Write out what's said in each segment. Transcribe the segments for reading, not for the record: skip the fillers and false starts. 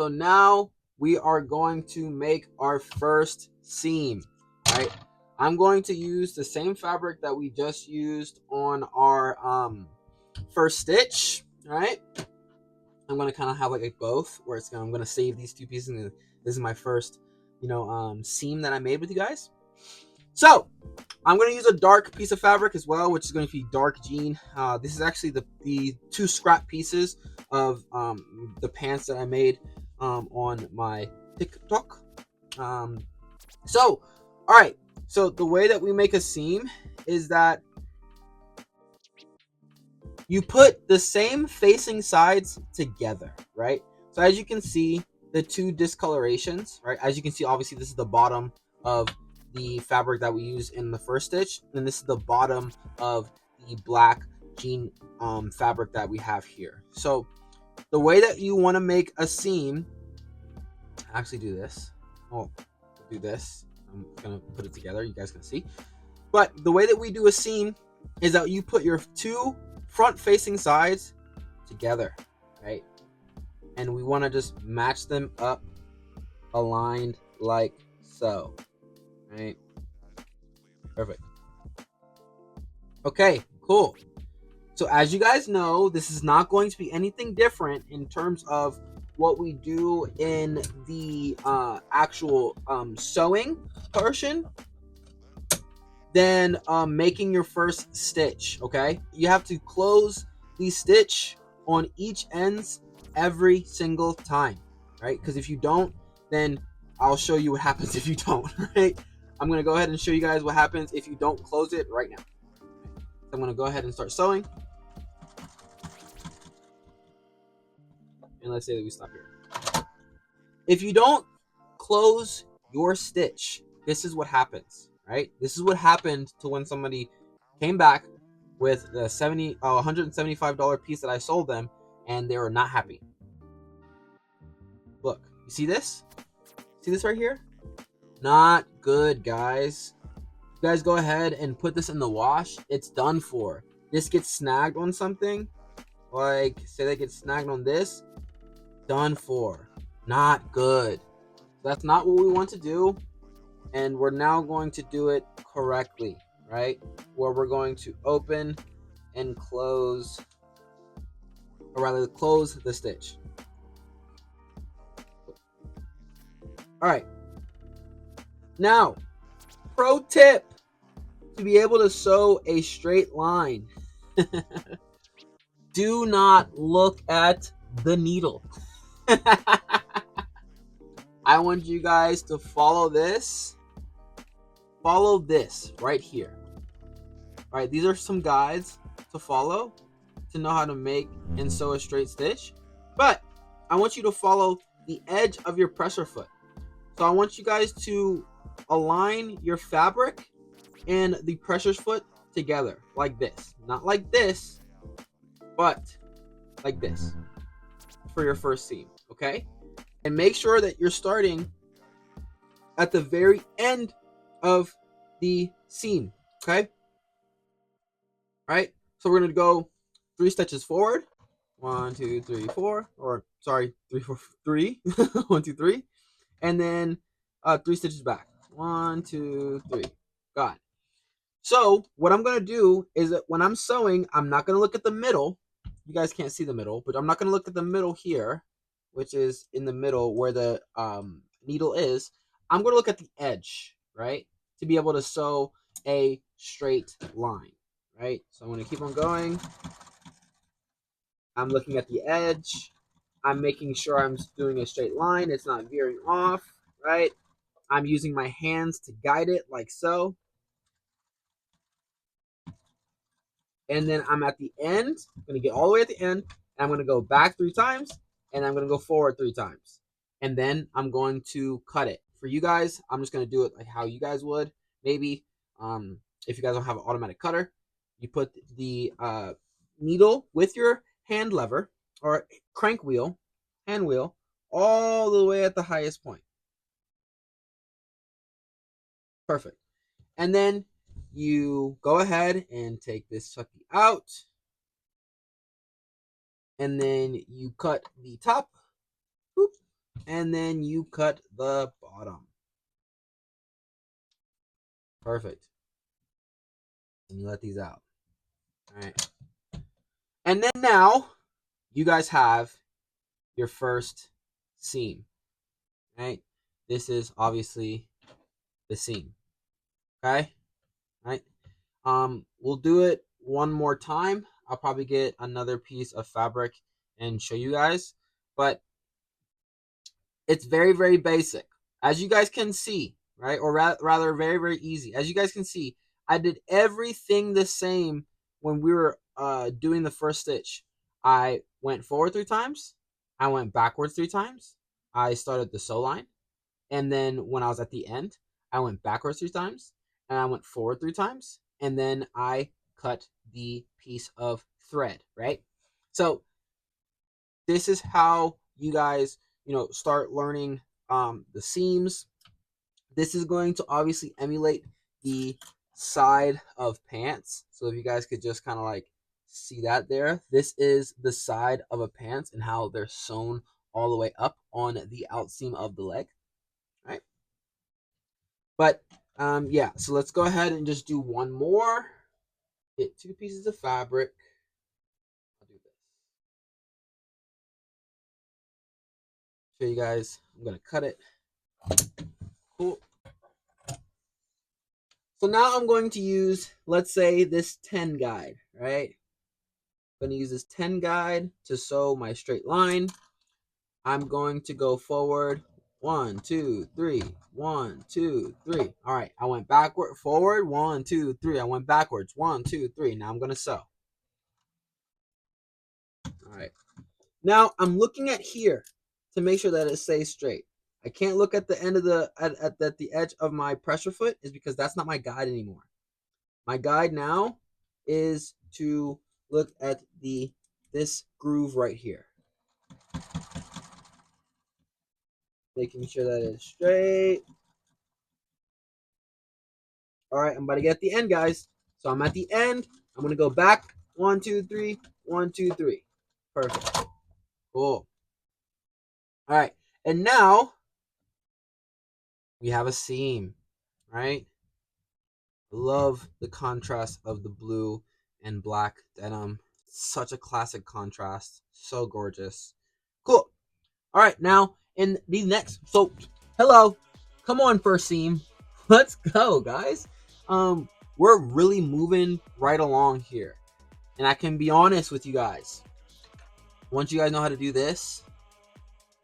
So now we are going to make our first seam, right? I'm going to use the same fabric that we just used on our first stitch, right? I'm going to kind of have like a both where I'm going to save these two pieces. And this is my first, seam that I made with you guys. So I'm going to use a dark piece of fabric as well, which is going to be dark jean. This is actually the two scrap pieces of the pants that I made on my TikTok. So, all right. So the way that we make a seam is that you put the same facing sides together, right? So as you can see, the two discolorations, right? As you can see, obviously this is the bottom of the fabric that we use in the first stitch, and this is the bottom of the black jean fabric that we have here. So the way that you want to make a seam, actually do this. Oh, do this. I'm gonna put it together. You guys can see. But the way that we do a seam is that you put your two front-facing sides together, right? And we want to just match them up, aligned like so, right? Perfect. Okay, cool. So as you guys know, this is not going to be anything different in terms of what we do in the actual sewing portion than making your first stitch. Okay, you have to close the stitch on each ends every single time, right? Because if you don't, then I'll show you what happens if you don't. Right, I'm gonna go ahead and show you guys what happens if you don't close it right now. So I'm gonna go ahead and start sewing, and let's say that we stop here. If you don't close your stitch, this is what happens, right? This is what happened to when somebody came back with the $175 piece that I sold them, and they were not happy. Look, you see this? See this right here? Not good, guys. You guys go ahead and put this in the wash. It's done for. This gets snagged on something, like say they get snagged on this, done for. Not good. That's not what we want to do, and we're now going to do it correctly, right? Where we're going to open and close, or rather close the stitch. All right. Now, pro tip to be able to sew a straight line. Do not look at the needle. I want you guys to follow this. Follow this right here. All right, these are some guides to follow to know how to make and sew a straight stitch. But I want you to follow the edge of your presser foot. So I want you guys to align your fabric and the presser foot together like this. Not like this, but like this for your first seam, okay? And make sure that you're starting at the very end of the seam, okay? All right, so we're gonna go 3 stitches forward. 1, 2, 3, 4, or sorry, 3, 4, 3. 1, 2, 3, and then 3 stitches back. 1, 2, 3. Got it. So what I'm gonna do is that when I'm sewing, I'm not gonna look at the middle. You guys can't see the middle, but I'm not gonna look at the middle here, which is in the middle where the needle is. I'm gonna look at the edge, right, to be able to sew a straight line, right? So I'm gonna keep on going. I'm looking at the edge. I'm making sure I'm doing a straight line. It's not veering off, right? I'm using my hands to guide it like so. And then I'm at the end. I'm going to get all the way at the end. And I'm going to go back 3 times. And I'm going to go forward 3 times. And then I'm going to cut it. For you guys, I'm just going to do it like how you guys would. Maybe if you guys don't have an automatic cutter, you put the needle with your hand lever or crank wheel, hand wheel, all the way at the highest point. Perfect. And then you go ahead and take this sucky out. And then you cut the top. Boop. and then you cut the bottom. Perfect. And you let these out. All right. And then now you guys have your first seam. Right? This is obviously the seam. Okay? Right? We'll do it one more time. I'll probably get another piece of fabric and show you guys. But it's very, very basic. As you guys can see, right? Or rather, very, very easy. As you guys can see, I did everything the same when we were doing the first stitch. I went forward 3 times. I went backwards 3 times. I started the sew line. And then when I was at the end, I went backwards 3 times. And I went forward 3 times. And then I cut the piece of thread, right? So this is how you guys, start learning the seams. This is going to obviously emulate the side of pants. So if you guys could just kind of like see that there, this is the side of a pants and how they're sewn all the way up on the outseam of the leg, right? But yeah, so let's go ahead and just do one more. Get 2 pieces of fabric. I'll do this. Show you guys. I'm gonna cut it. Cool. So now I'm going to use, let's say, this 10 guide, right? I'm going to use this 10 guide to sew my straight line. I'm going to go forward 1, 2, 3, 1, 2, 3. All right, I went backward, forward 1, 2, 3. I went backwards 1, 2, 3. Now I'm going to sew. All right. Now I'm looking at here to make sure that it stays straight. I can't look at the end of at the edge of my pressure foot is because that's not my guide anymore. My guide now is to look at this groove right here. Making sure that it's straight. All right, I'm about to get at the end, guys. So I'm at the end. I'm going to go back. 1, 2, 3. 1, 2, 3. Perfect. Cool. All right. And now we have a seam, right? Love the contrast of the blue and black denim. Such a classic contrast. So gorgeous. Cool. All right, now in the next, so hello, come on, first seam, let's go, guys. We're really moving right along here, and I can be honest with you guys. Once you guys know how to do this,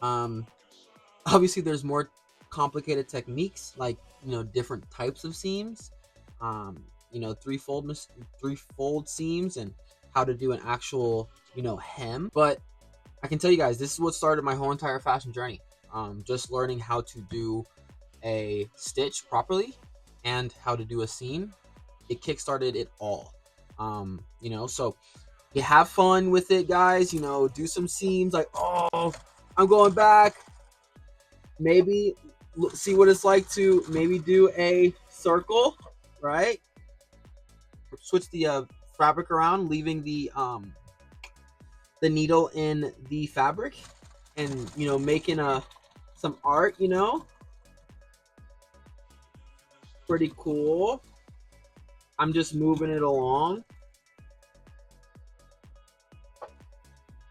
obviously there's more complicated techniques like different types of seams, three-fold seams, and how to do an actual hem, but I can tell you guys, this is what started my whole entire fashion journey. Just learning how to do a stitch properly and how to do a seam. It kickstarted it all. So you have fun with it, guys. Do some seams like, oh, I'm going back. Maybe see what it's like to maybe do a circle, right? Switch the fabric around, leaving the needle in the fabric, and making some art, pretty cool. I'm just moving it along,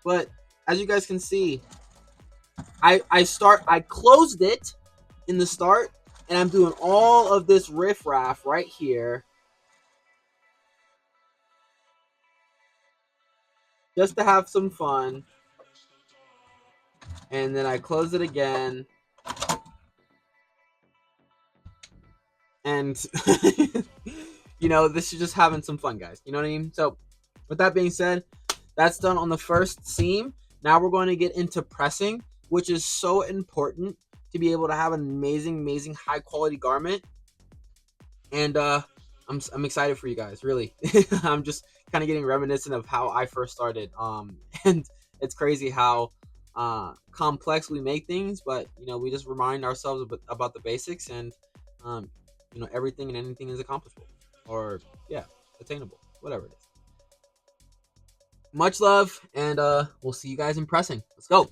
but as you guys can see, I closed it in the start, and I'm doing all of this riffraff right here just to have some fun. And then I close it again. And, this is just having some fun, guys. You know what I mean? So, with that being said, that's done on the first seam. Now we're going to get into pressing, which is so important to be able to have an amazing, amazing, high-quality garment. And I'm excited for you guys, really. I'm just kind of getting reminiscent of how I first started. And it's crazy how complex we make things, but we just remind ourselves about the basics, and everything and anything is accomplishable, or attainable, whatever it is. Much love, and we'll see you guys in pressing. Let's go.